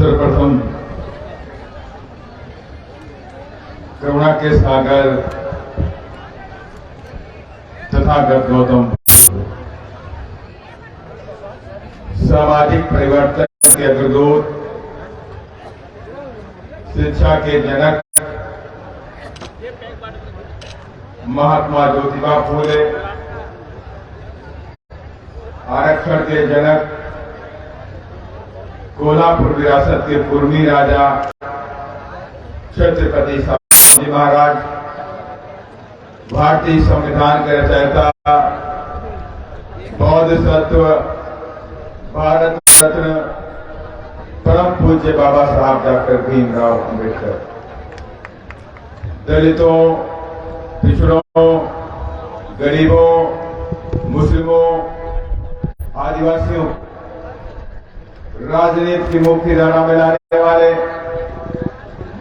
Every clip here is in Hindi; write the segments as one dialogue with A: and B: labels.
A: सर्वप्रथम करुणा के सागर तथागत गौतम सामाजिक परिवर्तन के अग्रदूत, शिक्षा के जनक महात्मा ज्योतिबा फूले, आरक्षण के जनक कोल्हापुर विरासत के पूर्वी राजा छत्रपति शिवाजी महाराज, भारतीय संविधान के रचयिता, बौद्ध सत्व, भारत रत्न परम पूज्य बाबा साहब डॉक्टर भीमराव अम्बेडकर, दलितों, पिछड़ों, गरीबों, मुस्लिमों, आदिवासियों, राजनीति की मुख्य धारा में लाने वाले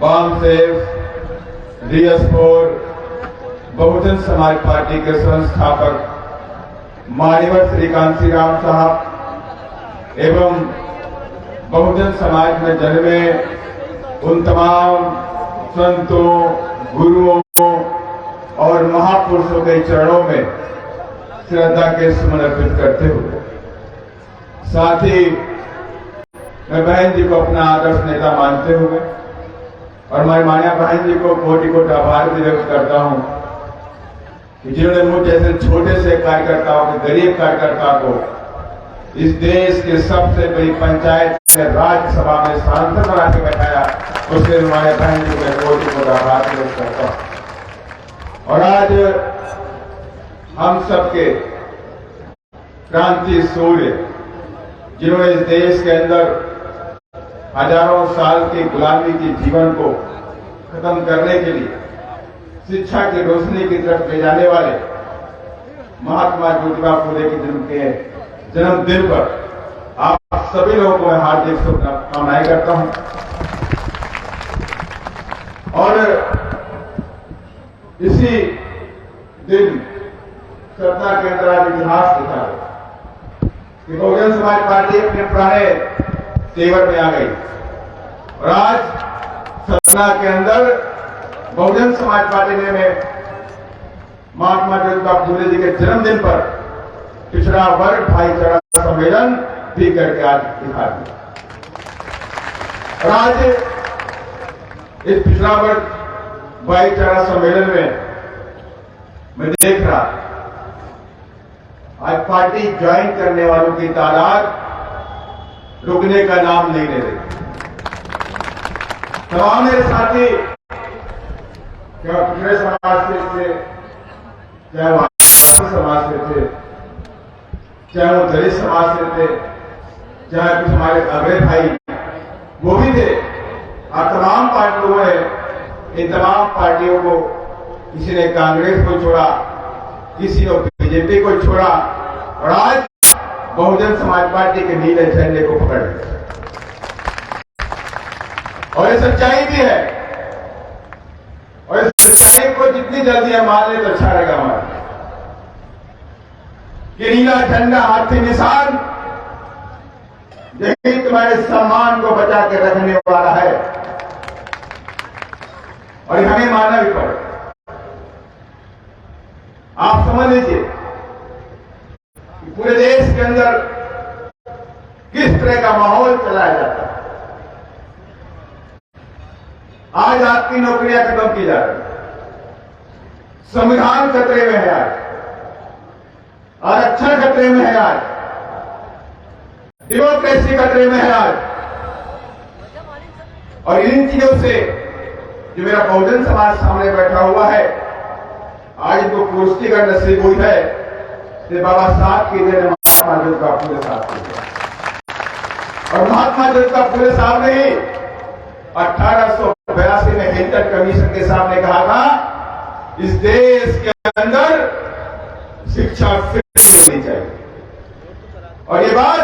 A: वामसेफ, डीएस4, बहुजन समाज पार्टी के संस्थापक मान्यवर श्री कांसी राम साहब एवं बहुजन समाज में जन्मे उन तमाम संतों, गुरुओं और महापुरुषों के चरणों में श्रद्धा के सुमन अर्पित करते हुए, साथ ही मैं बहन जी को अपना आदर्श नेता मानते हुए और मैं मान्या बहन जी को कोटि कोटि आभार भी व्यक्त करता हूं कि जिन्होंने मुझ जैसे छोटे से कार्यकर्ताओं के, गरीब कार्यकर्ता को इस देश के सबसे बड़ी पंचायत में राज्यसभा में सांसद बना के बैठाया, उसके मान्या बहन जी को कोटि कोटि आभार भी व्यक्त करता हूं। और आज हम सबके क्रांति सूर्य, जिन्होंने इस देश के अंदर हजारों साल की गुलामी के जीवन को खत्म करने के लिए शिक्षा की रोशनी की तरफ ले जाने वाले महात्मा ज्योतिबा फूले के जन्मदिन पर आप सभी लोगों को मैं हार्दिक शुभकामनाएं करता हूं। और इसी दिन सत्ता के अंदर आज इतिहास लिखा है कि बहुजन समाज पार्टी अपने पुराने तेवर में आ गई और आज सतना के अंदर बहुजन समाज पार्टी ने महात्मा ज्योतिबा फूले जी के जन्मदिन पर पिछड़ा वर्ग भाईचारा सम्मेलन भी करके आज दिखा दिया। और आज इस पिछड़ा वर्ग भाईचारा सम्मेलन में मैं देख रहा, आज पार्टी ज्वाइन करने वालों की तादाद रुकने का नाम नहीं ले रही। तमाम मेरे साथी, क्या पिछड़े समाज से थे, चाहे वो आदिवासी समाज से थे, चाहे वो दलित समाज से थे, चाहे कुछ हमारे अग्रे भाई वो भी थे। और तमाम पार्टियों ने, इन तमाम पार्टियों को, किसी ने कांग्रेस को छोड़ा, किसी ने बीजेपी को छोड़ा और आज बहुजन समाज पार्टी के नीले झंडे को पकड़ लिया। और ये सच्चाई भी है, और इस सच्चाई को जितनी जल्दी हम मान ले तो अच्छा रहेगा हमारा। कि नीला झंडा, हाथी निशान, यही तुम्हारे सम्मान को बचा के रखने वाला है और हमें मानना भी पड़ेगा। आप समझ लीजिए पूरे देश के अंदर किस तरह का माहौल चलाया जाता है। आज आपकी नौकरियां खत्म की जा रही, संविधान खतरे में है आज, आरक्षण खतरे में है आज, डेमोक्रेसी खतरे में है आज। और इन चीजों से जो मेरा बहुजन समाज सामने बैठा हुआ है, आज इनको कुर्सी का नसीब हुई है कि बाबा साहब की देन महात्मा ज्योतिबा फूले साहब की। और महात्मा ज्योतिबा फूले साहब ने 1882 में हिल्टन कमीशन के सामने कहा था, इस देश के अंदर शिक्षा फ्री होनी चाहिए। और ये बात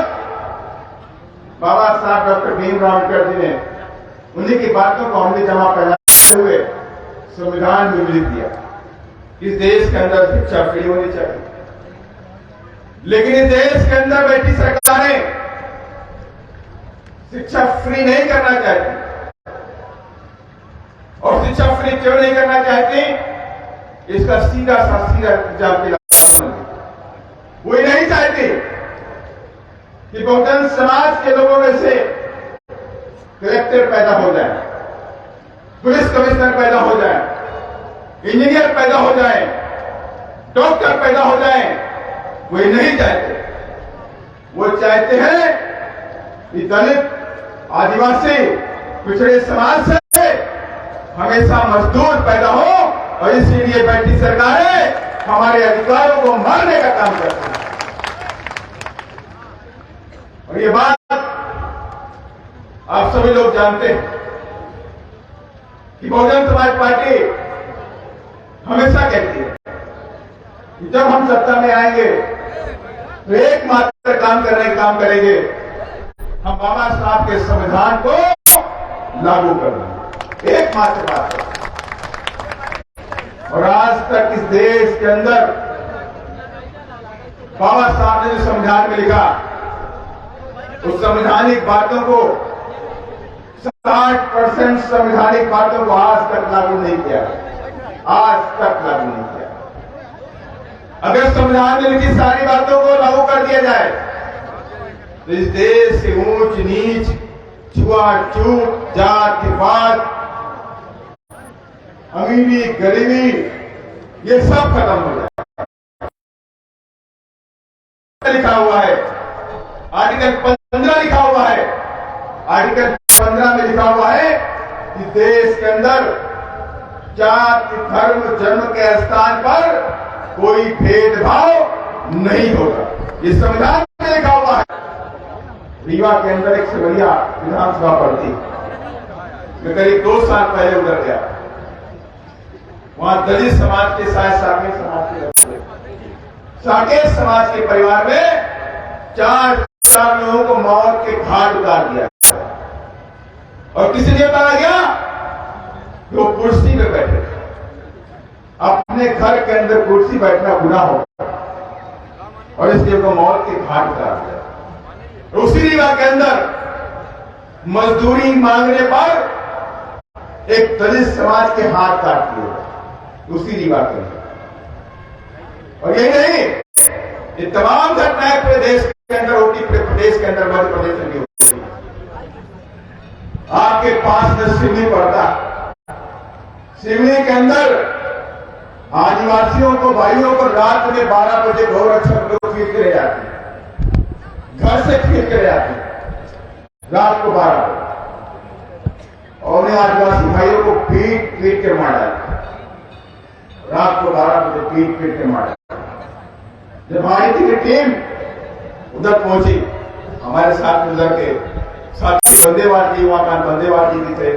A: बाबा साहब डॉक्टर भीमराव अम्बेडकर जी ने, उन्हीं की बातों को हमने जमा पहनाते हुए संविधान में लिख दिया, इस देश के अंदर शिक्षा फ्री होनी चाहिए। लेकिन इस देश के अंदर बैठी सरकारें शिक्षा फ्री नहीं करना चाहती। और शिक्षा फ्री क्यों नहीं करना चाहती? इसका सीधा जवाब कोई नहीं चाहती कि बहुजन समाज के लोगों में से कलेक्टर पैदा हो जाए, पुलिस कमिश्नर पैदा हो जाए, इंजीनियर पैदा हो जाए, डॉक्टर पैदा हो जाए। कोई नहीं चाहते। वो चाहते हैं कि दलित, आदिवासी, पिछड़े समाज से हमेशा मजदूर पैदा हो, और इसीलिए बैठी सरकारें हमारे अधिकारों को मारने का काम करती है। और ये बात आप सभी लोग जानते हैं कि बहुजन समाज पार्टी हमेशा कहती है कि जब हम सत्ता में आएंगे तो एकमात्र काम करेंगे, हम बाबा साहब के संविधान को लागू कर देंगे। एकमात्र बात है। और आज तक इस देश के अंदर बाबा साहब ने जो संविधान में लिखा, उस संवैधानिक बातों को 60% संवैधानिक बातों को आज तक लागू नहीं किया। आज तक लागू नहीं किया। अगर संविधान में लिखी सारी बातों को लागू कर दिया जाए तो इस देश से ऊंच नीच, छुआछूत, जातिवाद, अमीरी गरीबी, ये सब खत्म हो जाए। लिखा हुआ है, आर्टिकल 15 लिखा हुआ है, आर्टिकल 15 में लिखा हुआ है कि देश के अंदर जाति, धर्म, जन्म के स्थान पर कोई भेदभाव नहीं होगा। ये संविधान में लिखा हुआ है। रीवा के अंदर एक सिवलिया विधानसभा पड़ती, मैं करीब 2 साल पहले उधर गया। वहां दलित समाज के साथ साकेत समाज के साकेत समाज के परिवार में 4 लोगों को मौत के घाट उतार दिया। और किसी ने बताया गया वो कुर्सी पे बैठे थे। अपने घर के अंदर कुर्सी बैठना गुनाह होगा, और इसलिए उनको मौत के घाट उतार दिया। उसी रीवा के अंदर मजदूरी मांगने पर एक दलित समाज के हाथ काट दिए, उसी रीवा के अंदर। और यही नहीं, ये तमाम घटनाएं पूरे देश के अंदर होती, पूरे प्रदेश के अंदर, मध्य प्रदेश में भी होती। आपके पास में सिवनी पड़ता, सिवनी के अंदर आदिवासियों को, भाइयों को रात में 12 बजे गौरक्षक लोग खींच के ले जाते हैं, घर से खींच के ले जाते हैं रात को 12 बजे, और उन्हें आदिवासी भाइयों को पीट के मार डालते, रात को 12 बजे पीट के मार डालते। जब हमारी थी टीम उधर पहुंची, हमारे साथ उधर के साथी बंदेवाल जी, वहां का बंदेवाल जी भी थे,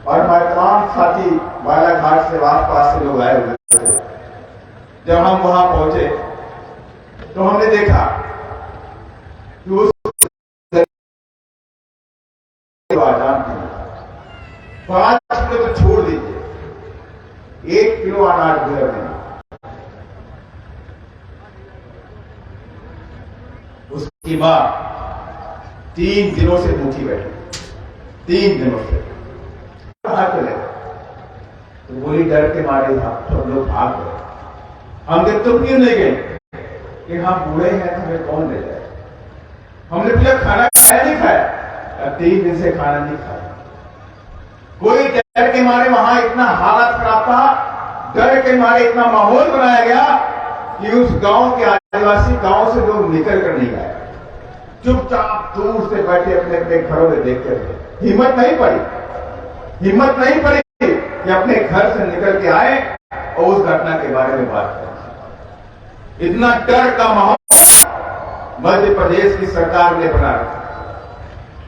A: और हमारे तमाम साथी बालाघाट से, आसपास से लोग आए हुए थे। जब हम वहां पहुंचे तो हमने देखा कि उस 5 किलो तो छोड़ दीजिए, 1 किलो अनाज गुजर देना। उसके बाद 3 दिनों से भूखी बैठी, 3 दिनों से। कहां चले? तो बोली डर के मारे सब लोग भाग गए। हम देख तो क्यों नहीं गए कि हम बूढ़े हैं तो हमें कौन ले जाए। हमने पूछा खाना खाया नहीं खाया? 3 दिन से खाना नहीं खाया। कोई डर के मारे, वहां इतना हालत खराब था, डर के मारे इतना माहौल बनाया गया कि उस गांव के आदिवासी गांव से लोग निकल कर नहीं आए, चुपचाप दूर से बैठे अपने अपने घरों में देखते थे। हिम्मत नहीं पड़ी कि अपने घर से निकल के आए और उस घटना के बारे में बात करें। इतना डर का माहौल मध्य प्रदेश की सरकार ने बना रखा।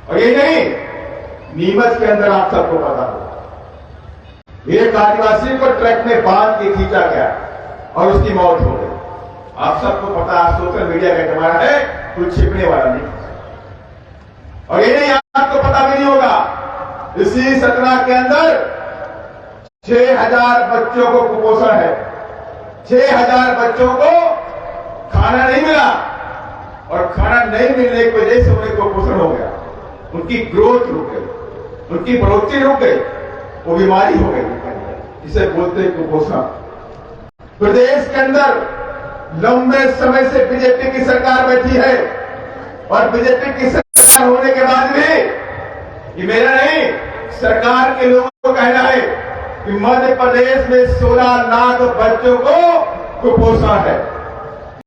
A: और ये नहीं, नीमच के अंदर आप सबको पता हो, एक आदिवासी को ट्रक में बांध के खींचा गया और उसकी मौत हो गई। आप सबको पता, सोशल मीडिया का जमाना है, कुछ छिपने वाला नहीं। और ये नहीं, आपको पता भी नहीं होगा, इसी सतना के अंदर 6000 बच्चों को कुपोषण है। 6000 बच्चों को खाना नहीं मिला, और खाना नहीं मिलने की वजह से उन्हें कुपोषण हो गया। उनकी ग्रोथ रुक गई, उनकी बढ़ोतरी रुक गई, वो बीमारी हो गई, इसे बोलते हैं कुपोषण। प्रदेश के अंदर लंबे समय से बीजेपी की सरकार बैठी है और बीजेपी की सरकार होने के बाद भी ये मेरा नहीं, सरकार के लोगों को कहना है कि मध्य प्रदेश में 16 लाख बच्चों को कुपोषण है,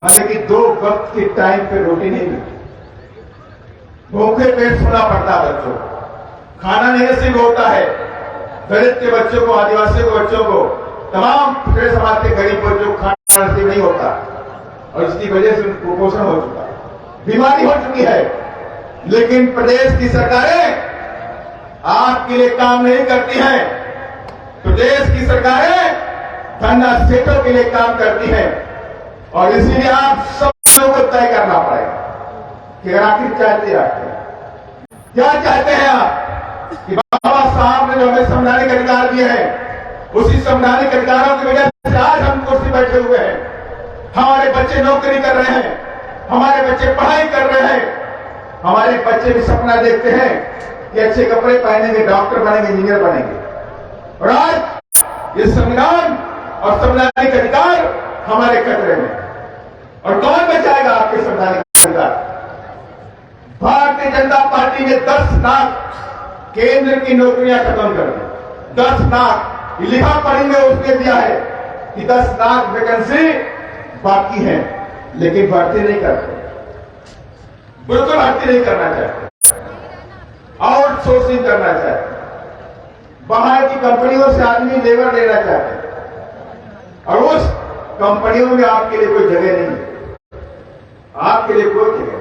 A: माने कि 2 वक्त के टाइम पे रोटी नहीं मिलती, भूखे पेट सोना पड़ता है बच्चों को, खाना नहीं नसीब होता है। दलित के बच्चों को, आदिवासी के बच्चों को, तमाम पिछड़े समाज के गरीब बच्चों को खाना नसीब नहीं होता और इसकी वजह से कुपोषण हो चुका है, बीमारी हो चुकी है। लेकिन प्रदेश की सरकारें आपके लिए काम नहीं करती हैं। प्रदेश की सरकारें धंधा सेठों के लिए काम करती हैं और इसीलिए आप सब लोगों को तय करना पड़ेगा कि आखिर चाहते क्या चाहते हैं आप कि बाबा साहब ने जो हमें संवैधानिक अधिकार दिए हैं, उसी संवैधानिक अधिकारों की वजह से आज हम कुर्सी बैठे हुए हैं। हमारे बच्चे नौकरी कर रहे हैं, हमारे बच्चे पढ़ाई कर रहे हैं, हमारे बच्चे भी सपना देखते हैं कि अच्छे कपड़े पहनेंगे, डॉक्टर बनेंगे, इंजीनियर बनेंगे। और आज ये संविधान और संवैधानिक अधिकार हमारे खतरे में, और कौन बचाएगा आपके संवैधानिक अधिकार? भारतीय जनता पार्टी ने 10 लाख केंद्र की नौकरियां खत्म कर दी। 10 लाख लिखा पढ़ी में उसने दिया है कि 10 लाख वैकेंसी बाकी है, लेकिन भर्ती नहीं करते, बिल्कुल भर्ती नहीं करना चाहते, आउटसोर्सिंग करना चाहते, बाहर की कंपनियों से आदमी लेबर लेना चाहते हैं और उस कंपनियों में आपके लिए कोई जगह नहीं है, आपके लिए कोई जगह नहीं।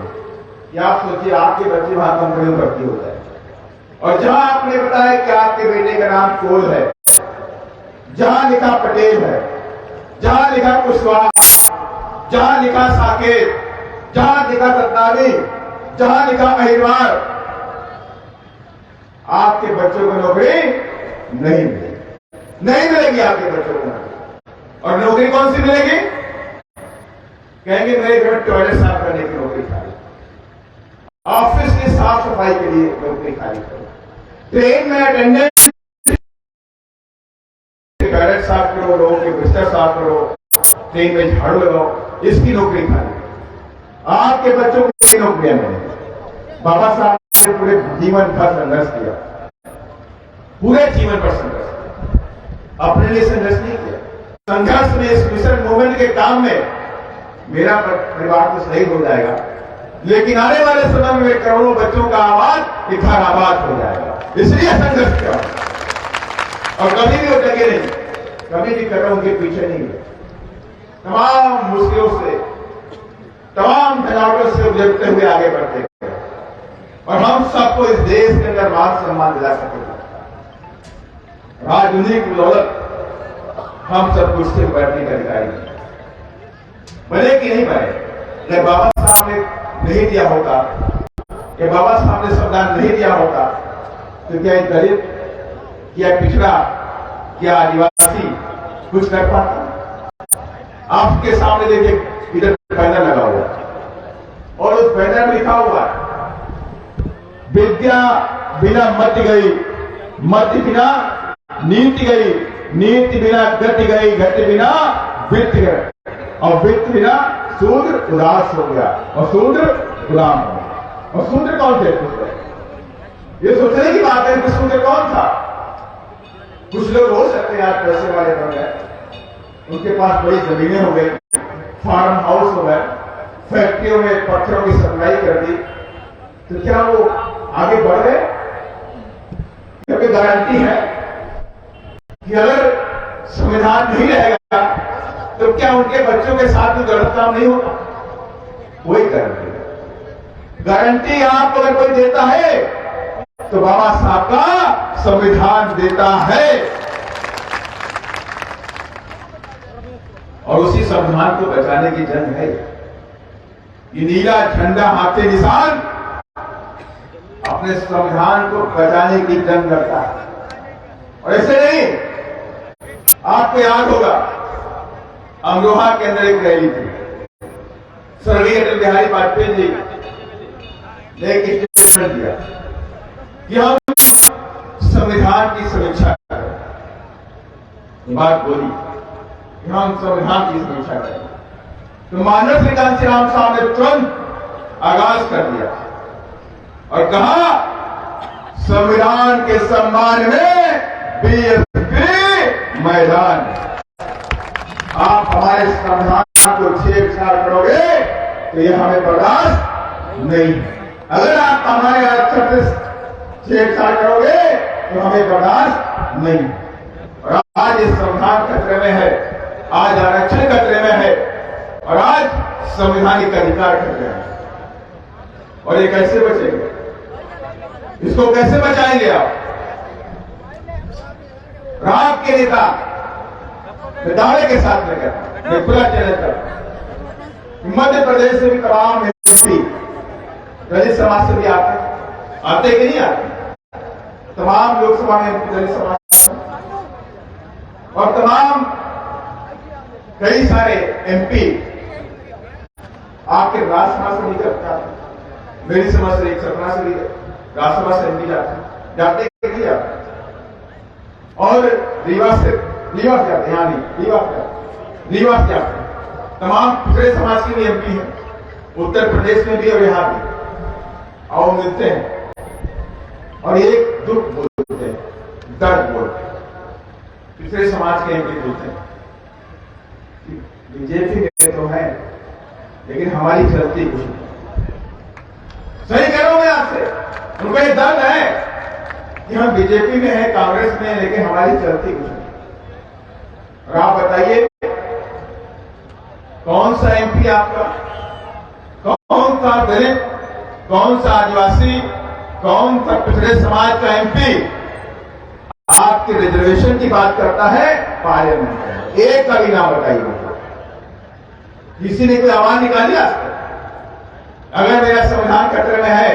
A: या आप सोचिए आपके बच्चे वहां कंपनियों में भर्ती हो जाए और जहां आपने बताया कि आपके बेटे का नाम कोल है, जहां लिखा पटेल है, जहां लिखा कुशवाहा, जहां लिखा साकेत, जहां लिखा सत्तावी, जहां लिखा अहिरवार, आपके बच्चों को नौकरी नहीं मिलेगी, नहीं मिलेगी आपके बच्चों को नौकरी। और नौकरी कौन सी मिलेगी? कहेंगे मेरे घर में टॉयलेट साफ करने की नौकरी खाली, ऑफिस की साफ सफाई के लिए नौकरी खाली करो, ट्रेन में अटेंडेंट टॉयलेट साफ करो, लोगों के बिस्तर साफ करो, ट्रेन में झाड़ू लगाओ, इसकी नौकरी खाली। आपके बच्चों को कई नौकरियां मिलेंगी। बाबा साहब ने पूरे जीवन भर संघर्ष किया, पूरे जीवन पर संघर्ष किया, अपने लिए संघर्ष नहीं किया। संघर्ष में इस मिशन मूवमेंट के काम में मेरा परिवार तो शहीद हो जाएगा, लेकिन आने वाले समय में करोड़ों बच्चों का आवाज इखानाबाद हो जाएगा, इसलिए संघर्ष किया और कभी भी वो डगे नहीं, कभी भी कदम उनके पीछे नहीं है। तमाम मुश्किलों से, तमाम गिरावटों से गुजरते हुए आगे बढ़ते हैं और हम सबको इस देश के अंदर मान सम्मान दिला सकेंगे। आज उन्हीं की बदौलत हम सब कुर्सी पर बैठने का अधिकारी बने कि नहीं बने। अगर बाबा साहब ने नहीं दिया होता, कि बाबा साहब ने संविधान नहीं दिया होता, तो क्या दलित, क्या पिछड़ा, क्या आदिवासी कुछ कर पाता? आपके सामने देखिए, इधर बैनर लगा हुआ और उस बैनर में लिखा हुआ है, विद्या बिना मति गई, मति बिना नीति गई, नीति बिना गति गई, गति बिना वित्त गए और वित्त बिना शूद्र उदास हो गया और शूद्र गुलाम हो गया। और शूद्र कौन थे? ये सोचने की बात है कि शूद्र कौन था। कुछ लोग हो सकते हैं आज पैसे वाले बन गए, उनके पास बड़ी जमीनें हो गई, फार्म हाउस हो गए, फैक्ट्रियों में पत्थरों की सप्लाई कर दी, तो क्या वो आगे बढ़ गए? क्योंकि गारंटी है कि अगर संविधान नहीं रहेगा तो क्या उनके बच्चों के साथ भी गलत काम नहीं होगा? कोई गारंटी आपको अगर कोई देता है तो बाबा साहब का संविधान देता है और उसी संविधान को बचाने की जंग है। ये नीला झंडा हाथे निशान अपने संविधान को बचाने की जंग लड़ता है। और ऐसे नहीं, आपको याद होगा अमरोहा के अंदर एक रैली थी, स्वर्गीय अटल बिहारी वाजपेयी जी ने एक स्टेटमेंट दिया कि हम संविधान की समीक्षा करें। बात बोली कि हम संविधान की समीक्षा करें, तो माननीय श्री कांशीराम साहब ने तुरंत आगाज कर दिया और कहा संविधान के सम्मान में बीएसपी मैदान। आप हमारे संविधान को छेड़छाड़ करोगे तो यह हमें बर्दाश्त नहीं है। अगर आप हमारे आरक्षण से छेड़छाड़ करोगे तो हमें बर्दाश्त नहीं। और आज इस संविधान खतरे में है, आज आरक्षण खतरे में है और आज संवैधानिक अधिकार खतरे में है। और ये कैसे बचेंगे? इसको कैसे बचाएंगे आप? आपके नेता मैं दावे के साथ में कहता हूं, मैं खुला चैलेंज करता हूं, मध्य प्रदेश से भी तमाम एमपी दलित समाज से भी आते कि नहीं आते? तमाम लोकसभा में दलित समाज से और तमाम कई सारे एमपी आपके राज्यसभा से निकल जाते, मेरी समझ से एक सपना से भी राज्यसभा से एमपी जाते नहीं जाते और रीवा से जाते, यहाँ नहीं रीवा से जाते। तमाम पिछड़े समाज के भी एमपी हैं, उत्तर प्रदेश में भी और यहां भी। आओ मिलते हैं और एक दुख बोलते हैं, दर्द बोलते हैं। पिछड़े समाज के एमपी बोलते हैं बीजेपी में तो है लेकिन हमारी चलती कुछ नहीं। सही कह रहा हूं मैं आपसे, उनका ये दर्द है कि हम बीजेपी में है, कांग्रेस में है, लेकिन हमारी चलती कुछ नहीं। और आप बताइए कौन सा एमपी आपका, कौन सा दलित, कौन सा आदिवासी, कौन सा पिछड़े समाज का एमपी आपके रिजर्वेशन की बात करता है पार्लियामेंट में? एक का भी नाम बताइए मुझे। किसी ने कोई आवाज निकाली आज तक? अगर मेरा संविधान खतरे में है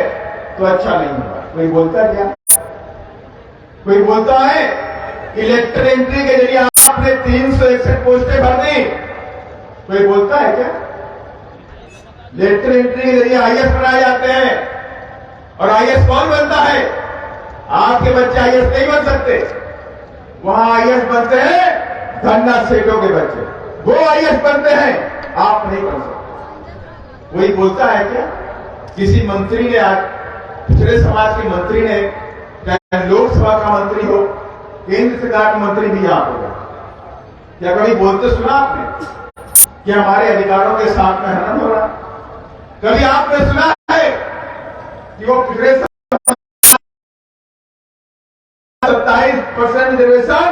A: तो अच्छा नहीं होगा। कोई बोलता है क्या? कोई बोलता है कि इलेक्टर एंट्री के जरिए आपने 361 पोस्टें भर दी? कोई बोलता है क्या? लेटर एंट्री के जरिए आईएएस बनाए जाते हैं और आईएएस कौन बनता है? आपके बच्चे आईएएस नहीं बन सकते। वहां आईएएस बनते हैं धन्ना सेठों के बच्चे, वो आईएएस बनते हैं, आप नहीं बन सकते। कोई बोलता है क्या? किसी मंत्री ने आज पिछड़े समाज के मंत्री ने, चाहे लोकसभा का मंत्री हो, केंद्र सरकार का मंत्री भी यहां होगा, क्या कभी बोलते सुना आपने कि हमारे अधिकारों के साथ में हनन हो रहा? कभी आपने सुना है कि वो पिछड़े 27% रिजर्वेशन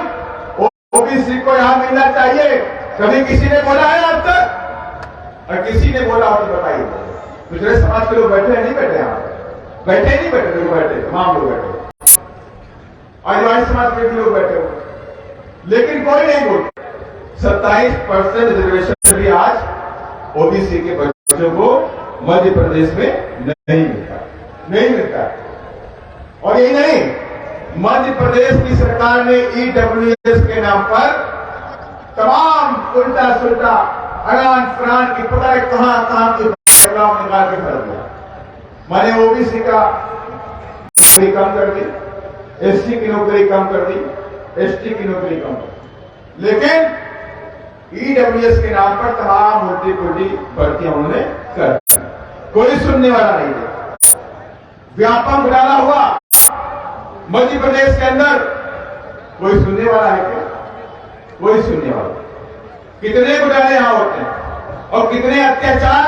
A: ओबीसी को यहां मिलना चाहिए? कभी किसी ने बोला है आज तक? और किसी ने बोला हो तो बताइए। पिछड़े समाज के लोग बैठे हैं नहीं बैठे? यहां बैठे नहीं बैठे? लोग बैठे, तमाम लोग बैठे, आदिवासी समाज के भी लोग बैठे हुए, लेकिन कोई नहीं बोलता। 27% रिजर्वेशन भी आज ओबीसी के बच्चों को मध्य प्रदेश में नहीं मिलता। और यही नहीं, मध्य प्रदेश की सरकार ने ईडब्ल्यूएस के नाम पर तमाम उल्टा सुल्टा अनान फरान की पता है कहां की बदलाव निकाल के भर दिया। मैंने ओबीसी का नौकरी कम कर दी, एससी की नौकरी कम कर दी, एसटी की नौकरी कम कर दी, लेकिन ईडब्ल्यूएस के नाम पर तमाम उल्टी पुल्टी भर्तियां उन्होंने कर दी। कोई सुनने वाला नहीं है। व्यापक घोटाला हुआ मध्य प्रदेश के अंदर, कोई सुनने वाला है क्या? कोई सुनने वाला? कितने घोटाले यहां होते हैं और कितने अत्याचार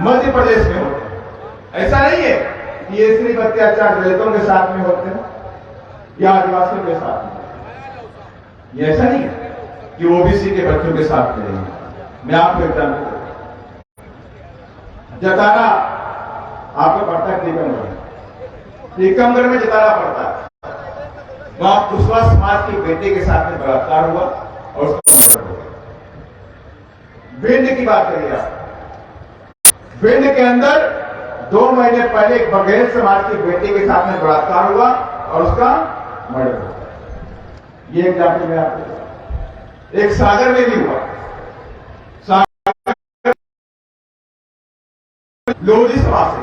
A: मध्य प्रदेश में होते हैं। ऐसा नहीं है कि ये सिर्फ अत्याचार दलितों के साथ में होते हैं या आदिवासियों के साथ में। ये ऐसा नहीं है कि ओबीसी के बच्चों के साथ में नहीं। मैं आपको एग्जाम्पल देता हूं। जतारा आपको पड़ता है टीकमगढ़ में जतारा पड़ता है। वहां कुशवाहा समाज के बेटे के साथ में बलात्कार हुआ और उसका मर्डर हो गया। भिंड की बात करिए आप, भिंड के अंदर 2 महीने पहले एक बघेल समाज के बेटे के साथ में बलात्कार हुआ और उसका मर्डर हो गया। ये एग्जाम्पल मैं आपको, एक सागर में भी हुआ। सागर लोधी समाज से,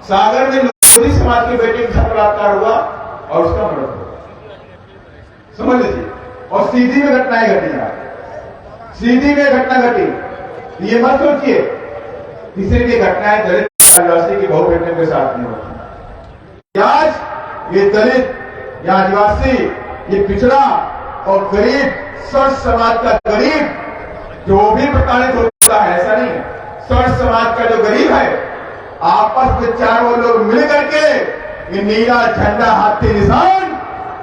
A: सागर में मोदी समाज की बेटी के साथ बलात्कार हुआ और उसका मर्डर हुआ, समझ लीजिए। और सीधी में घटनाएं घटी, सीधी में घटना घटी। ये मत सोचिए किसी भी घटनाएं दलित आदिवासी की बहु बेटियों के साथ नहीं होती। आज ये दलित या आदिवासी, ये पिछड़ा और गरीब, सर्व समाज का गरीब जो भी प्रताड़ित होता है, ऐसा नहीं है, सर्व समाज का जो गरीब है, आपस में चारों लोग मिल करके ये नीला झंडा हाथी निशान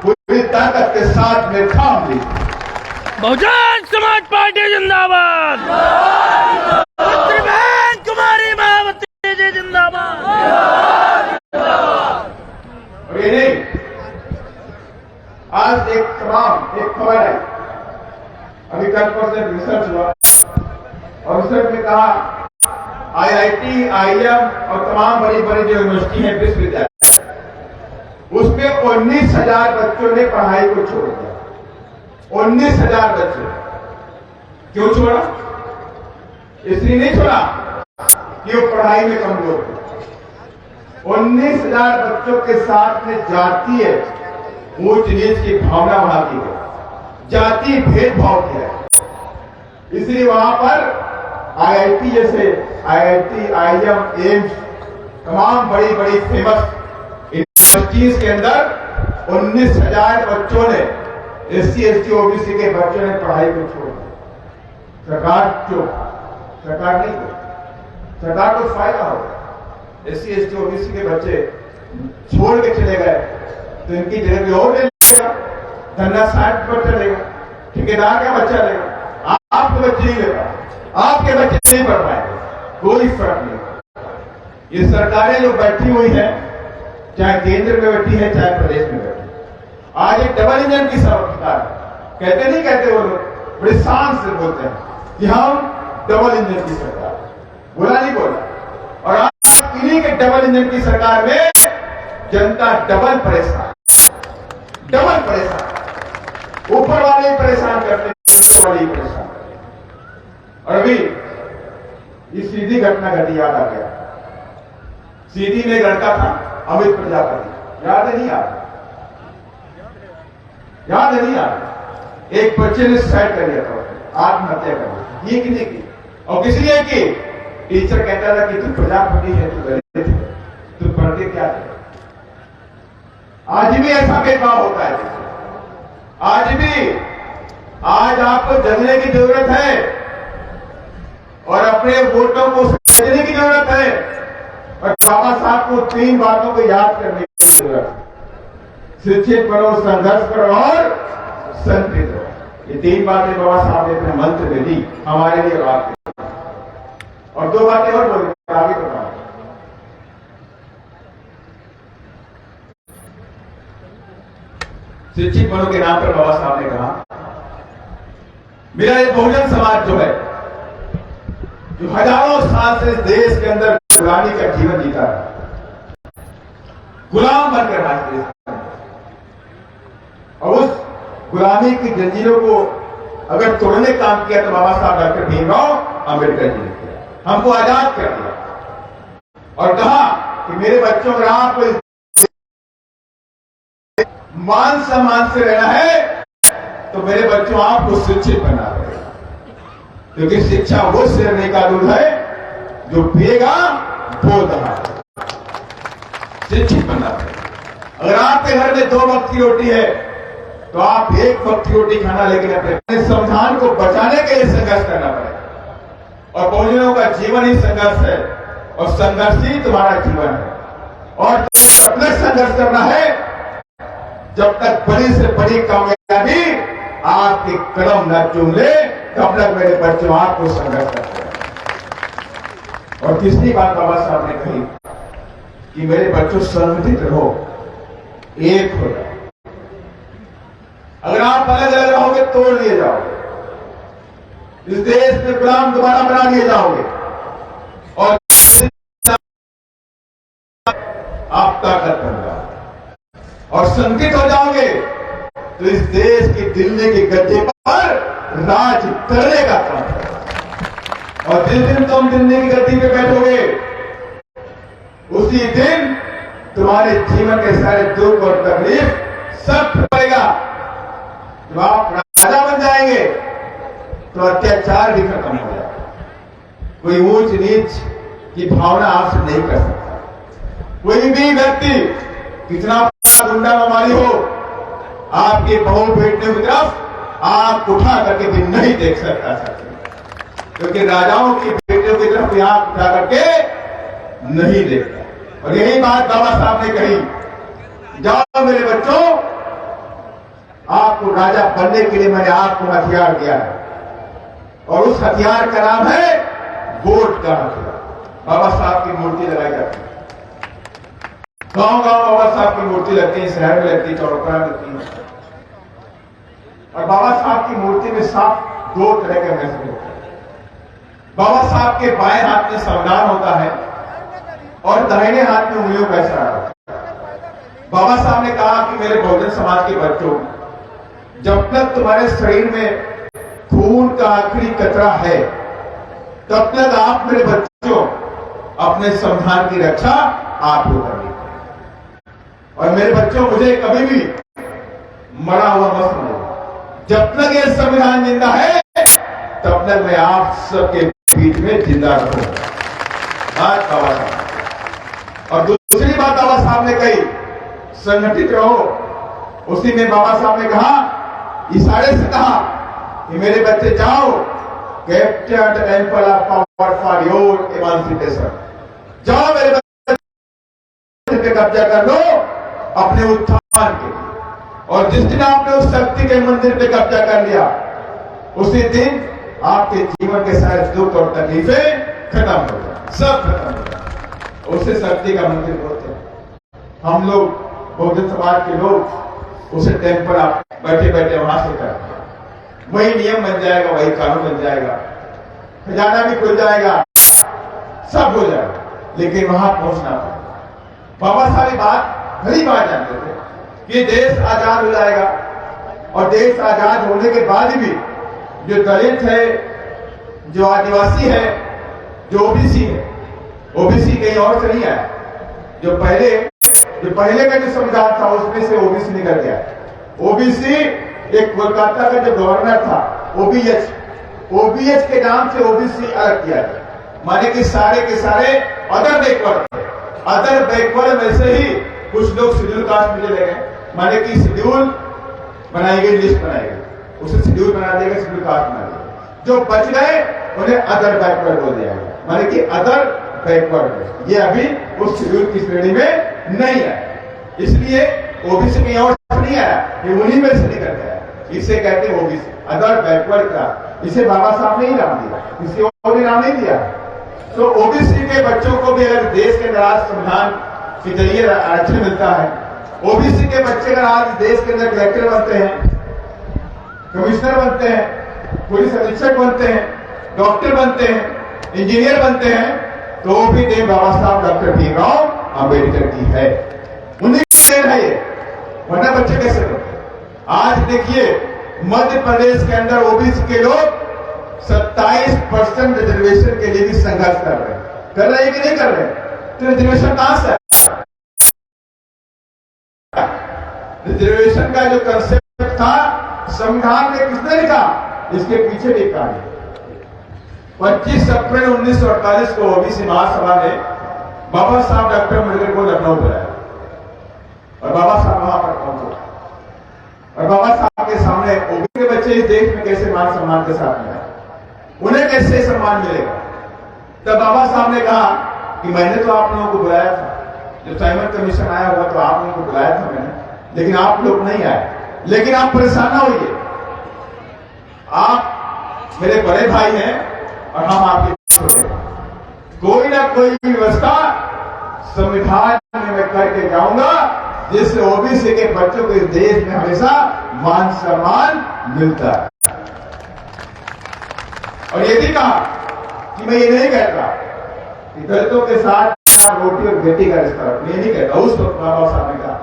A: पूरी ताकत के साथ में थाम ली।
B: बहुजन समाज पार्टी जिंदाबाद, बहन कुमारी मायावती जी जिंदाबाद।
A: और ये नहीं, आज एक खबर है, अभी कल परसों रिसर्च हुआ और रिसर्च में कहा आईआईटी, आईएम और तमाम बड़ी बड़ी जो यूनिवर्सिटी है, विश्वविद्यालय, उसमें 19,000 बच्चों ने पढ़ाई को छोड़ दिया। 19,000 बच्चे। क्यों छोड़ा? इसलिए नहीं छोड़ा कि वो पढ़ाई में कमजोर थे। 19,000 बच्चों के साथ में जातीय ऊंच नीच की भावना वहां की गई, जाति भेदभाव किया। इसलिए वहां पर आईआईटी जैसे आईआईटी, आईएम, एम्स, तमाम बड़ी बड़ी फेमस यूनिवर्सिटीज के अंदर 19,000 बच्चों ने, एससी, एसटी, ओबीसी के बच्चों ने पढ़ाई को छोड़ दिया। सरकार क्यों? सरकार नहीं क्यों? सरकार को फायदा होगा। एससी, एसटी, ओबीसी के बच्चे छोड़ के चले गए तो इनकी जगह भी और ले लेगा, धंधा साइड पर चलेगा, ठेकेदार का बच्चा लेगा, आपके बच्चे नहीं लेगा, आपके बच्चे नहीं पढ़ पाएंगे, कोई फर्क नहीं। ये सरकारें जो बैठी हुई है, चाहे केंद्र में बैठी है चाहे प्रदेश में बैठी, आज एक डबल इंजन की सरकार कहते नहीं कहते, वो लोग बड़े शान से बोलते हैं कि हम डबल इंजन की सरकार, बोला नहीं बोला। और आज इन्हीं के डबल इंजन की सरकार में जनता डबल परेशान, डबल परेशान, ऊपर वाले ही परेशान करते हैं, नीचे वाले ही परेशान करते। और अभी ये सीधी घटना घटी, याद आ गया। सीधी में एक लड़का था अमित प्रजापति, याद है नहीं याद? याद है नहीं याद? एक बच्चे ने सुसाइड कर लिया था, आत्महत्या कर ली। ये किसी की, और किसी ने की, टीचर कहता था कि तू प्रजापति है, तू दलित है, तू पढ़ के क्या है। आज भी ऐसा भेदभाव होता है। आज भी, आज आपको जगने की जरूरत है और अपने वोटों को समझने की जरूरत है और बाबा साहब को 3 बातों को याद करने की जरूरत है। शिक्षित करो, संघर्ष करो और संतृप्त रहो। ये 3 बातें बाबा साहब ने अपने मंत्र में दी हमारे लिए और आपके लिए। और 2 बातें और बोली, आगे बताओ। शिक्षित बनो के नाम पर बाबा साहब ने कहा, मेरा ये बहुजन समाज जो है, जो हजारों साल से इस देश के अंदर गुलामी का जीवन जीता है, गुलाम बनकर आज देश, और उस गुलामी की जंजीरों को अगर तोड़ने का काम किया तो बाबा साहब डॉक्टर भीमराव अंबेडकर जी ने किया, हमको आजाद कर दिया और कहा कि मेरे बच्चों अगर आपको मान सम्मान से रहना है तो मेरे बच्चों आपको शिक्षित बनना पड़ेगा, क्योंकि शिक्षा वो शेरनी का दूध है जो पिएगा वो दहा। शिक्षित बनना पड़ेगा। अगर आपके घर में 2 वक्त की रोटी है तो आप 1 वक्त की रोटी खाना, लेकिन अपने संविधान को बचाने के लिए संघर्ष करना पड़ेगा। और बहुजनों का जीवन ही संघर्ष है और संघर्ष ही तुम्हारा जीवन है। और जब तक संघर्ष करना है, जब तक बड़ी से बड़ी कामयाबी आपके कदम न चूम ले, तब तक मेरे बच्चों आपको संघर्ष करते हैं। और तीसरी बात बाबा साहब ने कही कि मेरे बच्चों संगठित रहो, एक हो जाओ। अगर आप अलग अलग रहोगे तोड़ लिए जाओगे, इस देश में गुलाम दोबारा बना लिए जाओगे और आप ताकत बन जाओगे और संकित हो जाओगे तो इस देश की दिल्ली के गद्दे पर राज करने का काम है। और जिस दिन तुम दिल्ली की गद्दी पे बैठोगे उसी दिन तुम्हारे जीवन के सारे दुख और तकलीफ सब पड़ेगा। जब आप राजा बन जाएंगे तो अत्याचार भी खत्म हो जाएगा। कोई ऊंच नीच की भावना आपसे नहीं कर सकता। कोई भी व्यक्ति कितना गुंडा मारी हो, आपके बहू बेटने की तरफ आंख उठा करके भी नहीं देख सकता क्योंकि राजाओं की बेटियों की तरफ आंख उठा करके नहीं देखता। और यही बात बाबा साहब ने कही, जाओ मेरे बच्चों, आपको राजा बनने के लिए मैंने आपको हथियार दिया है और उस हथियार का नाम है वोट का हथियार। बाबा साहब की मूर्ति लगाई जाती है, गांव गांव बाबा साहब की मूर्ति लगती है, शहर में लगती है, चौड़पा में लगती है। और बाबा साहब की मूर्ति में साफ दो तरह के मैसेज होते हैं। बाबा साहब के बाएं हाथ में संविधान होता है और दाहिने हाथ में उंगलियों का इशारा होता है। बाबा साहब ने कहा कि मेरे बहुजन समाज के बच्चों, जब तक तुम्हारे शरीर में खून का आखिरी कतरा है तब तक आप मेरे बच्चों अपने संविधान की रक्षा आप हो करनी। और मेरे बच्चों, मुझे कभी भी मरा हुआ मत समझो। जब तक ये संविधान जिंदा है तब तक मैं आप सबके बीच में जिंदा रहूंगा। बात बाबा साहब। और दूसरी बात बाबा साहब ने कही, संगठित रहो। उसी में बाबा साहब ने कहा, इशारे से कहा कि मेरे बच्चे जाओ, capture the temple of power for your इमांसिपेशन। जाओ मेरे बच्चे पे कब्जा कर लो अपने उत्थान के लिए। और जिस दिन आपने उस शक्ति के मंदिर पे कब्जा कर लिया, उसी दिन आपके जीवन के सारे दुख और तकलीफें खत्म हो जाए, सब खत्म हो जाए। उसे शक्ति का मंदिर बोलते हैं। हम लोग बहुजन समाज के लोग उसे टेंपल आप बैठे बैठे वहां से करते हैं। वही नियम बन जाएगा, वही कानून बन जाएगा, खजाना भी खुल जाएगा, सब हो जाएगा, लेकिन वहां पहुंचना पड़ेगा। बाबा साहब बात भली बात जानते थे कि देश आजाद हो जाएगा और देश आजाद होने के बाद भी जो दलित है, जो आदिवासी है, जो ओबीसी है, ओबीसी कहीं और से नहीं आया। जो पहले का जो संविधान था उसमें से ओबीसी निकल गया। ओबीसी एक कोलकाता का जो गवर्नर था, ओबीएच के नाम से ओबीसी अलग किया गया, माने कि सारे के सारे अदर बैकवर्ड थे। अदर बैकवर्ड में से ही कुछ लोग शेड्यूल कास्ट में चले गए, माने कि शेड्यूल बनाई गई, लिस्ट बनाई गई, उसे शेड्यूल बना दिया गया, शेड्यूल कास्ट बना दिया। जो बच गए उन्हें अदर बैकवर्ड बोल दिया गया, माने कि अदर बैकवर्ड। ये अभी उस शेड्यूल की श्रेणी में नहीं है, इसलिए ओबीसी कहीं और नहीं आया, ये उन्हीं में से निकल गया। इसे कहते हैं ओबीसी, अदर बैकवर्ड क्लास। इसे बाबा साहब ने ही नाम दिया, किसी और ने नाम नहीं दिया। तो ओबीसी के बच्चों को भी अगर देश के अंदर आज संविधान के जरिए आरक्षण मिलता है, ओबीसी के बच्चे अगर आज देश के अंदर कलेक्टर बनते हैं, कमिश्नर बनते हैं, पुलिस अधीक्षक बनते हैं, डॉक्टर बनते हैं, इंजीनियर बनते हैं, तो वो भी देन बाबा साहब डॉक्टर भीमराव अंबेडकर की है, उन्हीं की देन है ये, वरना बच्चे कैसे बनते। आज देखिए मध्य प्रदेश के अंदर ओबीसी के लोग 27% रिजर्वेशन के लिए भी संघर्ष कर रहे हैं कि नहीं कर रहे? तो रिजर्वेशन कहां से है? रिजर्वेशन का जो कंसेप्ट था संविधान में किसने लिखा? इसके पीछे भी कहानी। 25 अप्रैल 1948 को ओबीसी महासभा ने बाबा साहब डॉक्टर अम्बेडकर को लखनऊ बुलाया और बाबा साहब वहां पर पहुंचे और बाबा साहब के सामने ओबीसी के बच्चे इस देश में कैसे मान सम्मान के साथ में, उन्हें कैसे सम्मान मिलेगा। तब बाबा साहब ने कहा कि मैंने तो आप लोगों को बुलाया था, जब साइमन कमीशन आया हुआ तो आप लोगों को बुलाया था मैंने, लेकिन आप लोग नहीं आए। लेकिन आप परेशान ना होइए, आप मेरे बड़े भाई हैं और हम आपके छोटे। कोई ना कोई व्यवस्था संविधान में मैं करके जाऊंगा जिससे ओबीसी के बच्चों को इस देश में हमेशा मान सम्मान मिलता है। और ये भी कहा कि मैं ये नहीं कहता कि दलितों के साथ रोटी और बेटी का रिश्ता, मैं नहीं कहता, उस वक्त बाबा साहब ने कहा,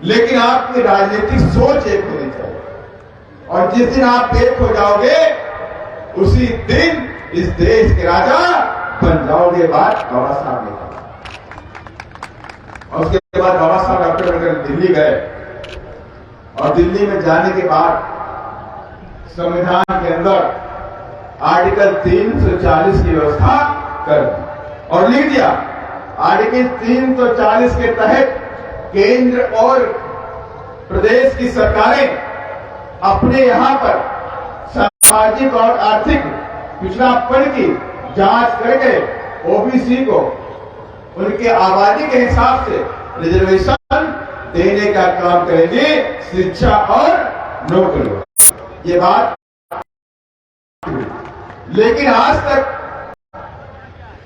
A: लेकिन आपकी राजनीतिक सोच एक होनी चाहिए और जिस दिन आप एक हो जाओगे उसी दिन इस देश के राजा बन जाओगे। बात बाबा साहब ने कहा। और उसके बाद बाबा साहब डॉक्टर अम्बेडकर दिल्ली गए और दिल्ली में जाने के बाद संविधान के अंदर आर्टिकल 340 की व्यवस्था कर दी और लिख दिया आर्टिकल 340 के तहत केंद्र और प्रदेश की सरकारें अपने यहां पर सामाजिक और आर्थिक पिछड़ापन की जांच करके ओबीसी को उनके आबादी के हिसाब से रिजर्वेशन देने का काम करेंगे, शिक्षा और नौकरी। ये बात, लेकिन आज तक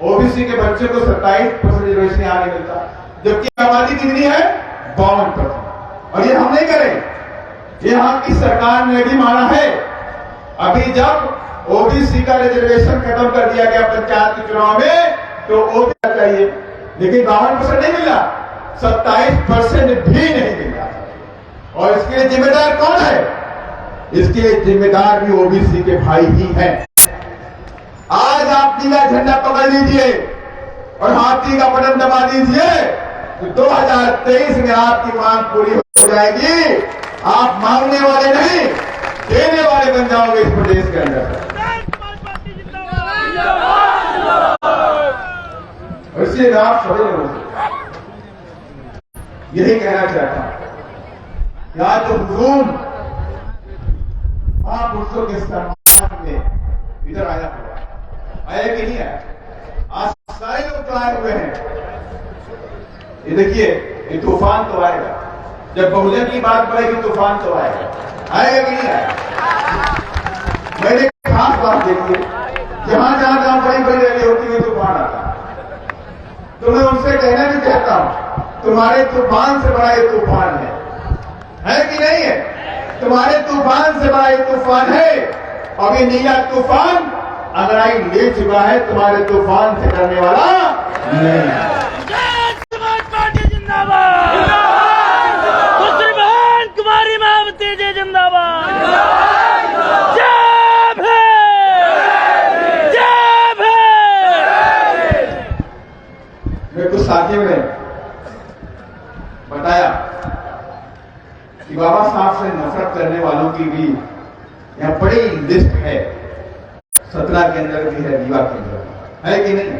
A: ओबीसी के बच्चे को 27% रिजर्वेशन यहाँ नहीं मिलता, जबकि आबादी कितनी है 52%। और ये हम नहीं करें, यहाँ की सरकार ने भी माना है। अभी जब ओबीसी का रिजर्वेशन खत्म कर दिया गया पंचायत के चुनाव में, तो ओबीसी चाहिए, लेकिन 52% नहीं मिला, 27% भी नहीं मिला। और इसके लिए जिम्मेदार कौन है? इसके लिए जिम्मेदार भी ओबीसी के भाई ही हैं। आज आप नीला झंडा पकड़ लीजिए और हाथी का बटन दबा दीजिए तो 2023 में आपकी मांग पूरी हो जाएगी। आप मांगने वाले नहीं, देने वाले बन जाओगे इस प्रदेश के अंदर। इसलिए मैं आप सभी लोगों से यही कहना चाहता हूं, यहाँ जो हुजूम महापुरुषों के सम्मान में इधर आया हुआ, आया कि नहीं आया? आज सारे लोग जो आए हुए हैं, ये देखिए, ये तूफान तो आएगा। जब बहुजन की बात पड़ेगी तूफान तो आएगा कि नहीं आएगा? मैंने खास बात देखी, जहां जहां बड़ी बड़ी रैली होती है तूफान आता है। तो मैं उनसे कहना भी चाहता हूं, तुम्हारे तूफान से बड़ा ये तूफान है कि नहीं है? तुम्हारे तूफान से बड़ा ये तूफान है। और ये नीला तूफान अंगड़ाई ले चुका है, तुम्हारे तूफान से करने वाला नहीं।
B: समाज पार्टी जिंदाबाद, दूसरी बहन कुमारी मायावती जी जिंदाबाद, जय भीम, जय भीम।
A: मेरे कुछ साथियों ने बताया कि बाबा साहब से नफरत करने वालों की भी यहाँ बड़ी लिस्ट है। सतना के अंदर भी है, रीवा के अंदर है कि नहीं?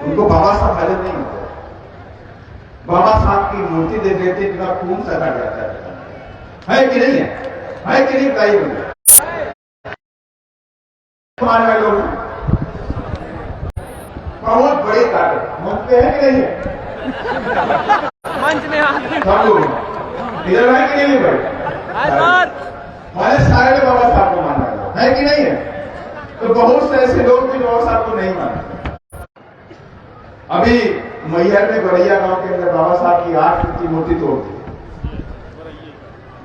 A: उनको बाबा साहब हजम नहीं होते। बाबा साहब की मूर्ति देख लेते हैं, इतना खून सका जाता है कि नहीं है कि नहीं? बताइए मुझे। वाले लोग बहुत बड़े ताकत मंच पे है कि नहीं है?
C: मंच में
A: सब लोग इधर है कि नहीं भाई? हमारे सारे बाबा साहब को मानना है कि नहीं है? तो बहुत से ऐसे लोग भी बाबा साहब को नहीं मानते। अभी मैहर में गोरैया गांव के अंदर बाबा साहब की 8 फीट की मूर्ति तोड़ दी,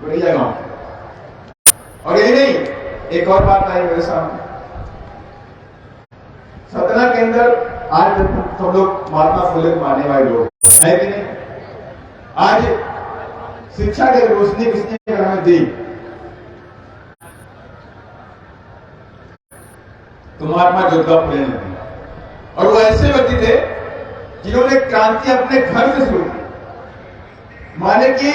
A: गोरैया गांव। और यही नहीं, एक और बात आई मेरे सामने। सतना के अंदर आज सब लोग महात्मा फुले को मानने वाले लोग है कि नहीं? आज शिक्षा की रोशनी किसने हमें दी? तो महात्मा ज्योतिबा फुले ने दी। और वो ऐसे व्यक्ति थे जिन्होंने क्रांति अपने घर से शुरू की। माने कि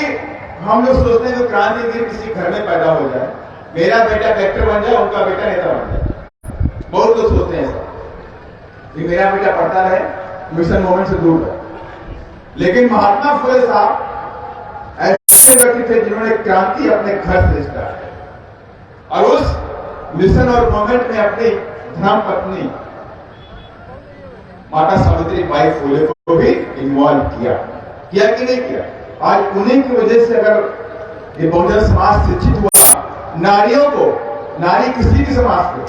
A: हम लोग सोचते हैं कि क्रांति फिर किसी घर में पैदा हो जाए, मेरा बेटा डॉक्टर बन जाए, उनका बेटा नेता बन जाए। बहुत लोग सोचते हैं ऐसा कि मेरा बेटा पढ़ता रहे, मिशन मोमेंट से दूर रहे। लेकिन महात्मा फुले साहब ऐसे व्यक्ति थे जिन्होंने क्रांति अपने घर से स्टार्ट की और उस मिशन और मोमेंट में अपनी धर्म पत्नी माता सावित्री बाई फुले को भी इन्वॉल्व किया कि नहीं किया? आज उन्हीं की वजह से अगर ये बहुजन समाज शिक्षित हुआ, नारियों को, नारी किसी भी समाज को,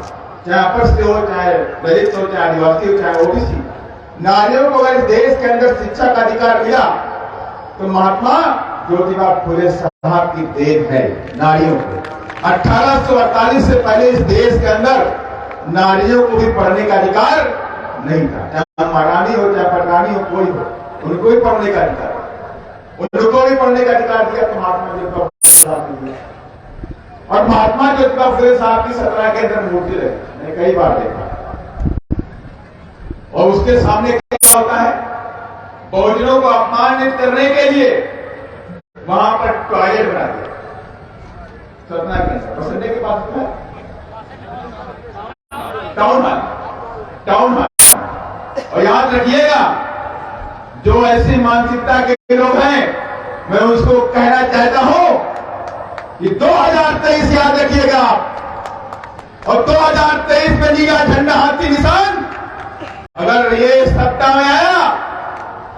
A: चाहे अपस्थ हो, चाहे दलित हो, चाहे आदिवासी हो, चाहे ओबीसी, नारियों को अगर इस देश के अंदर शिक्षा का अधिकार मिला तो महात्मा ज्योतिबा फुले साहब की देन है नारियों को। 1848 से पहले इस देश के अंदर नारियों को भी पढ़ने का अधिकार नहीं था। चाहे महारानी हो, चाहे पटरानी हो, कोई हो, उनको भी पढ़ने का अधिकार, उनको भी पढ़ने का अधिकार दिया तो महात्मा ज्योतिबा फुले साहब ने दिया। और महात्मा ज्योतिबा फुले साहब की सतना के अंदर मूर्ति रही, मैंने कई बार देखा। और उसके सामने क्या होता है? बहुजनों को अपमानित करने के लिए वहां पर टॉयलेट बना दिया सतना के अंदर। और संडे के पास है टाउन हॉल। और याद रखिएगा, जो ऐसी मानसिकता के लोग हैं, मैं उसको कहना चाहता हूं कि 2023 याद रखिएगा, और 2023 में नीला झंडा हाथी निशान अगर ये सत्ता में आया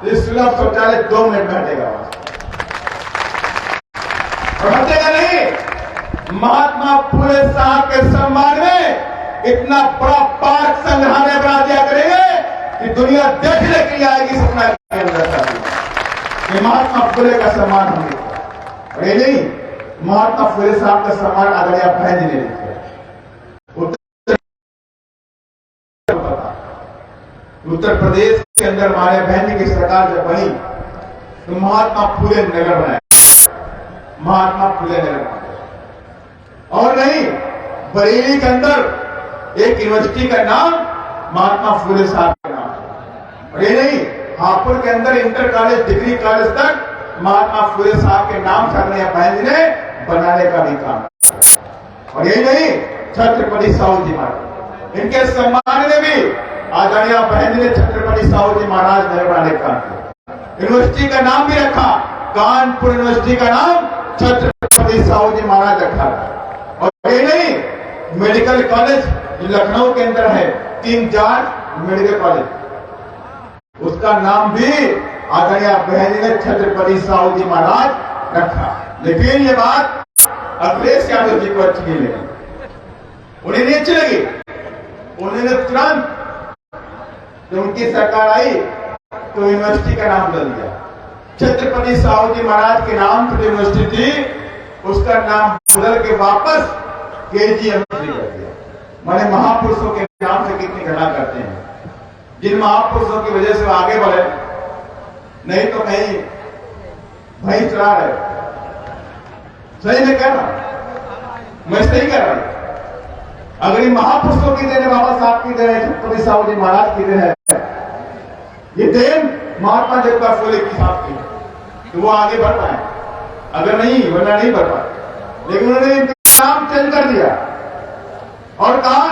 A: तो इस सुलभ शौचालय 2 मिनट में हटेगा और हटेगा नहीं। महात्मा फुले साहब के सम्मान में इतना बड़ा पार्क संग्रहालय बना दिया करेंगे कि दुनिया देखने के लिए आएगी सपना के अंदर। ये महात्मा फुले का सम्मान होंगे। और ये नहीं, महात्मा फुले साहब का सम्मान आदरणीय बहन जी ने लिखा। उत्तर प्रदेश के अंदर हमारे बहन जी की सरकार जब बनी तो महात्मा फुले नगर बनाया, महात्मा फुले नगर बनाया। और नहीं, बरेली के अंदर एक यूनिवर्सिटी का नाम महात्मा फुले साहब का नाम। और ये नहीं, हापुड़ के अंदर इंटर कॉलेज, डिग्री कॉलेज तक महात्मा फुले साहब के नाम से बहन जी ने बनाने का भी काम किया। और यही नहीं, छत्रपति साहू जी महाराज, इनके सम्मान में भी आदरणीय बहन जी ने छत्रपति साहू जी महाराज नगर बनाने का काम किया। यूनिवर्सिटी का नाम भी रखा, कानपुर यूनिवर्सिटी का नाम छत्रपति साहू जी महाराज रखा। और ये नहीं, मेडिकल कॉलेज लखनऊ के अंदर है, 3-4 मेडिकल कॉलेज, उसका नाम भी आदरणीय बहन जी ने छत्रपति साहू जी महाराज रखा। लेकिन ये बात अखिलेश यादव जी को अच्छी नहीं लगी, उन्हें नहीं अच्छी लगी। उन्होंने तुरंत जब उनकी सरकार आई तो यूनिवर्सिटी का नाम बदल दिया। छत्रपति साहू जी महाराज के नाम पर यूनिवर्सिटी थी, उसका नाम बदल के वापस केजीएम कर दिया। माने महापुरुषों के नाम से कितनी घटना करते हैं, जिन महापुरुषों की वजह से वो आगे बढ़े, नहीं तो कहीं भाई चला रहे। सही में कह रहा, मैं सही कह रहा। अगर ये महापुरुषों की देन, बाबा साहब की देन, छत्रपति साहू जी महाराज की देन है, ये देन महात्मा ज्योतिबा फुले की साहब की, तो वो आगे बढ़ पाए। अगर नहीं, वरना नहीं बढ़ पाए। लेकिन उन्होंने नाम चेंज कर दिया और कहा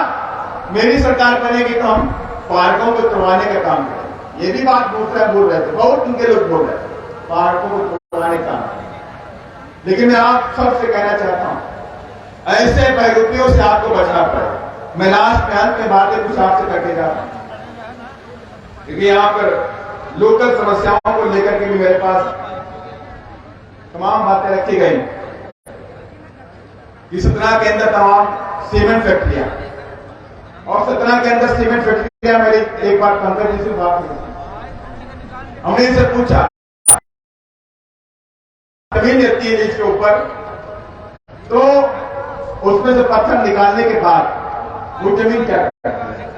A: मेरी सरकार बनेगी तो हम पार्कों को तोड़वाने का काम करें। ये भी बात बोल रहे थे, बहुत उनके लोग बोल रहे थे पार्कों को तोड़वाने का। लेकिन मैं आप सबसे कहना चाहता हूं, ऐसे बहरूपियों से आपको बचना पड़ेगा। मैं लास्ट में अंत में बातें कुछ आपसे करके जाता हूं, क्योंकि यहाँ पर लोकल समस्याओं को लेकर के भी मेरे पास तमाम बातें रखी गई। कि सतना के अंदर तमाम सीमेंट फैक्ट्रियां, और सतना के अंदर सीमेंट फैक्ट्रियां, मेरी एक बार पंकज जी से बात हुई, हमने इनसे पूछा जमीन रहती है इसके ऊपर, तो उसमें से पत्थर निकालने के बाद वो जमीन क्या करते हैं?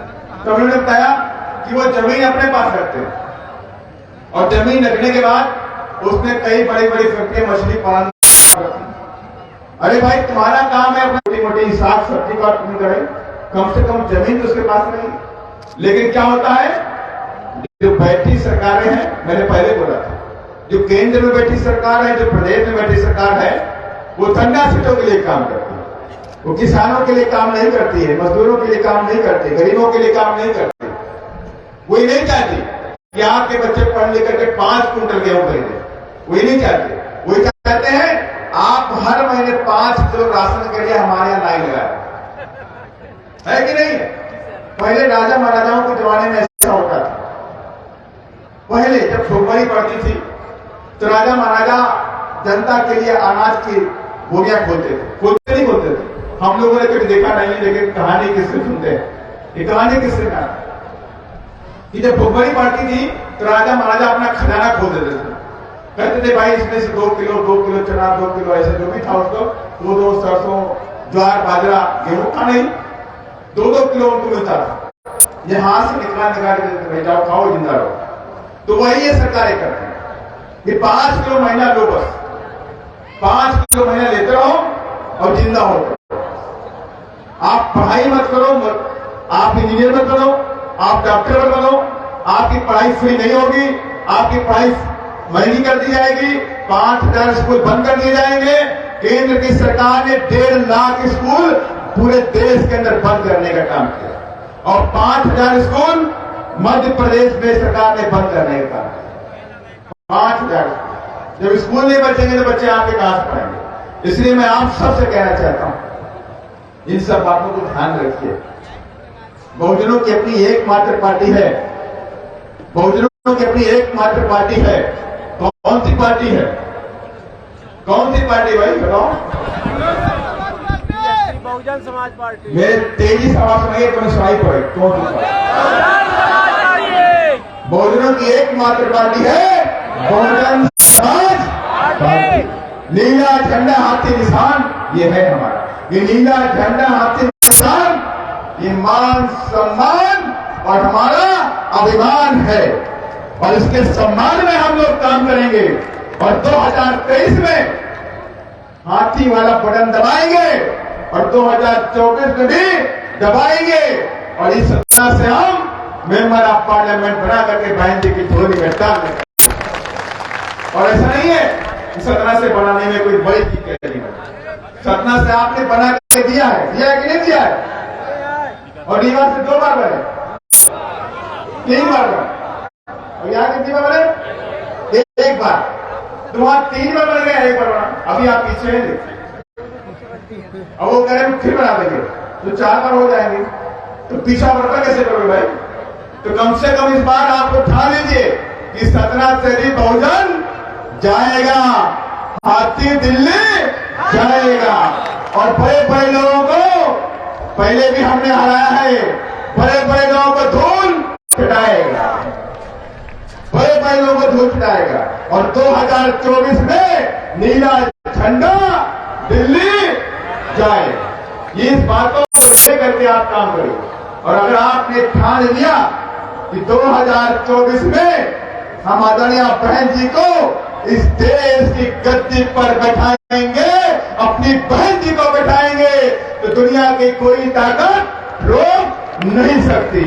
A: तो उन्होंने बताया कि वो जमीन अपने पास रखते हैं, और जमीन रखने के बाद उसमें कई बड़ी बड़ी फैक्ट्रियां मछली पालन करती हैं। अरे भाई, तुम्हारा काम है छोटी मोटी साग सब्जी का तुम करें, कम से कम जमीन तो उसके पास नहीं। लेकिन क्या होता है, जो बैठी सरकारें हैं, मैंने पहले बोला था, जो केंद्र में बैठी सरकार है, जो प्रदेश में बैठी सरकार है, वो धंधा सीटों के लिए काम करती है। वो किसानों के लिए काम नहीं करती है, मजदूरों के लिए काम नहीं करती, गरीबों के लिए काम नहीं करती। वो ये नहीं चाहती कि आपके बच्चे पढ़ लिख करके 5 कुंटल गेहूं खरीदे, वो ये नहीं चाहते। वो चाहते हैं आप हर महीने 5 किलो राशन के लिए हमारे यहां लाइन लगाए, है कि नहीं? पहले राजा महाराजाओं के जमाने में ऐसा होता था। पहले जब भुखमरी पड़ती थी तो राजा महाराजा जनता के लिए अनाज की बोरियां खोलते थे। हम लोगों ने कभी देखा नहीं, लेकिन कहानी किससे सुनते हैं, ये कहानी किससे का कि जब भुखमरी पड़ती थी तो राजा महाराजा अपना खजाना खोल देते थे। कहते थे भाई इसमें से 2 किलो चना, 2 किलो ऐसे जो भी था उसको, 2 सरसों, ज्वार, बाजरा, गेहूं का नहीं, 2 किलो उनको मिलता था। ये हाथ से निकाल के देते थे, जाओ खाओ, जिंदा रहो। तो वही ये सरकारें करती हैं कि 5 किलो महीना लो, बस 5 किलो महीना लेते रहो और जिंदा हो। आप पढ़ाई मत करो, आप इंजीनियर मत बनो, आप डॉक्टर मत बनो, आपकी पढ़ाई फ्री नहीं होगी, आपकी पढ़ाई महंगी कर दी जाएगी, 5,000 स्कूल बंद कर दिए जाएंगे। केंद्र की सरकार ने 1.5 लाख स्कूल पूरे देश के अंदर बंद करने का काम किया और 5,000 स्कूल मध्य प्रदेश में सरकार ने बंद करने का काम किया। 5,000 जब स्कूल नहीं बचेंगे तो बच्चे आपके कहां से पढ़ेंगे? इसलिए मैं आप सबसे कहना चाहता हूं, इन सब बातों को ध्यान रखिए। बहुजनों की अपनी एकमात्र पार्टी है, बहुजनों की अपनी एकमात्र पार्टी है। कौन सी पार्टी है? कौन सी पार्टी भाई बताओ?
C: बहुजन समाज पार्टी।
A: मेरे तेजी से आवाज सुनाइए तो सुनाई पड़े। कौन सी पार्टी? बहुजनों की एकमात्र पार्टी है बहुजन समाज पार्टी। नीला झंडा हाथी निशान ये है हमारा, ये नीला झंडा हाथी निशान ये मान सम्मान और हमारा अभिमान है और इसके सम्मान में हम लोग काम करेंगे और 2023 में हाथी वाला बटन दबाएंगे और 2024 में भी दबाएंगे और इस सत्ता से हम मेंबर ऑफ पार्लियामेंट बना करके बहन जी की झोली में डाल देंगे। और ऐसा नहीं है कि सतना से बनाने में कोई बड़ी दिक्कत नहीं है। सतना से आपने बना के दिया है कि नहीं दिया है? और रीवा से 2 बार बने, 3 बार बने और यहाँ कितनी बार बने? 1 बार। तो वहां 3 बार बन गया, 1 बार बना। अभी आप पीछे हैं, अब वो कह रहे फिर बना देंगे तो 4 बार हो जाएंगे, तो पीछा बढ़ता कैसे करोगे भाई? तो कम से कम इस बार आप उठा लीजिए कि सतना से भी बहुजन जाएगा, हाथी दिल्ली जाएगा और बड़े बड़े लोगों को पहले भी हमने हराया है, बड़े बड़े लोगों को धूल चटाएगा, बड़े बड़े लोगों को धूल चटाएगा और 2024 में नीला झंडा दिल्ली जाएगा। ये इस बातों को लेकर के आप काम करिए और अगर आपने ठान लिया कि 2024 में हम आदरणीय बहन जी को इस देश की गद्दी पर बैठाएंगे, अपनी बहन जी को बैठाएंगे, तो दुनिया की कोई ताकत रोक नहीं सकती।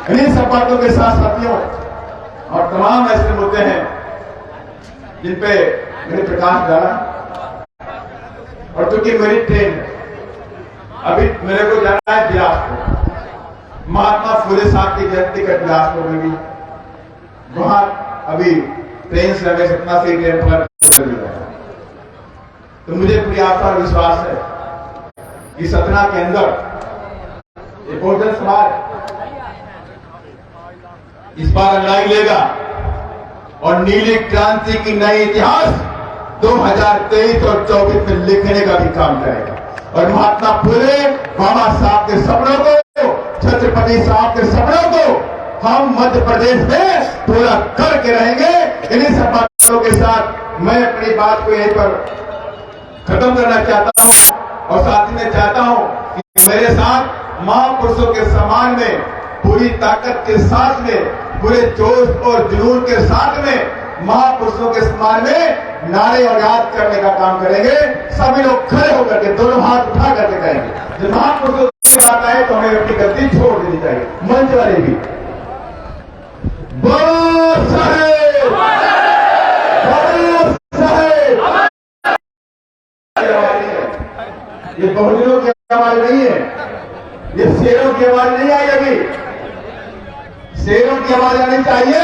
A: इन्हीं सब बातों के साथ साथियों और तमाम ऐसे मुद्दे हैं जिन पे मैंने प्रकाश डाला और चूंकि मेरी ट्रेन अभी मेरे को जाना है बिलासपुर, महात्मा फुले साहब की जयंती का बिलासपुर में भी, वहां अभी ट्रेन से हमें सतना से ट्रेन पकड़ ली है। तो मुझे पूरी आस्था और विश्वास है कि सतना के अंदर ये बहुजन समाज इस बार लड़ाई लेगा और नीली क्रांति की नई इतिहास 2023 और 24 में लिखने का भी काम करेगा और महात्मा फुले बाबा साहब के सपनों को, छत्रपति साहब के सपनों को हम मध्य प्रदेश में पूरा करके रहेंगे। इन्हीं सब बातों के साथ मैं अपनी बात को यहीं पर खत्म करना चाहता हूं और साथ ही में चाहता हूं कि मेरे साथ महापुरुषों के सम्मान में पूरी ताकत के साथ में, पूरे जोश और जुनून के साथ में महापुरुषों के सम्मान में नारे और याद करने का काम करेंगे। सभी लोग खड़े होकर के दोनों हाथ उठा करके कहेंगे। जब महापुरुषों की बात आए तो हमें अपनी गद्दी छोड़ देनी चाहिए। मंच वाले भी ये बहुजनों की आवाज नहीं है, ये शेरों की आवाज नहीं आई अभी। शेरों की आवाज आनी चाहिए,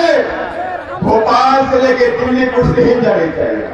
A: भोपाल से लेकर दिल्ली कुछ नहीं जानी चाहिए।